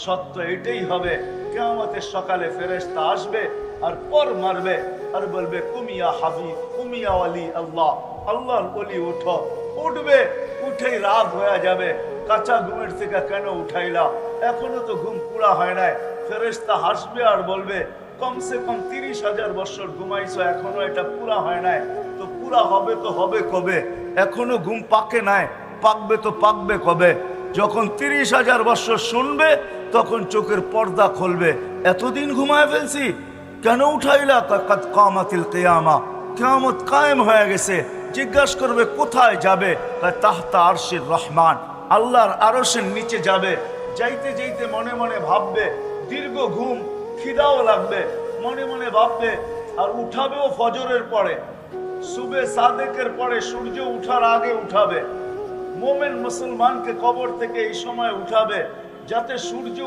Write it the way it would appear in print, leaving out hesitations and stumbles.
সত্য এটাই হবে, কিয়ামতের সকালে ফেরেশতা আসবে আর পর মারবে আর বলবে কুমিয়া হাবিব, কুমিয়া ওয়ালি আল্লাহ, আল্লাহর ওলি উঠো। উঠবে, উঠেই রাত হয়ে যাবে। কাঁচা ঘুমের থেকে কেন উঠাইলা? এখনো তো ঘুম পুরা হয় নাই। ফেরেশতা হাসবে আর বলবে কমসে কম 30,000 বছর ঘুমাইছো, এখনো এটা পুরা হয় নাই। তো পুরা হবে তো হবে কবে? এখনো ঘুম পাকে নাই, পাকবে তো পাকবে কবে? যখন 30,000 বছর শুনবে তখন চোখের পর্দা খুলবে। এতদিন ঘুমায় ফেলছি, কেন উঠাইলা? কাদ কামাতিল কিয়ামা, কিয়ামত কায়েম হয়ে গেছে। জিজ্ঞাসা করবে কোথায় যাবে? তাহতা আরশির রহমান, আল্লাহর আরশের নিচে যাবে। যাইতে যাইতে মনে মনে ভাববে, দীর্ঘ ঘুম, খিদাও লাগবে, মনে মনে ভাববে। আর উঠাবেও ফজরের পরে, সুবে সাদেকের পরে, সূর্য উঠার আগে উঠাবে। মোমেন মুসলমানকে কবর থেকে এই সময় উঠাবে যাতে সূর্য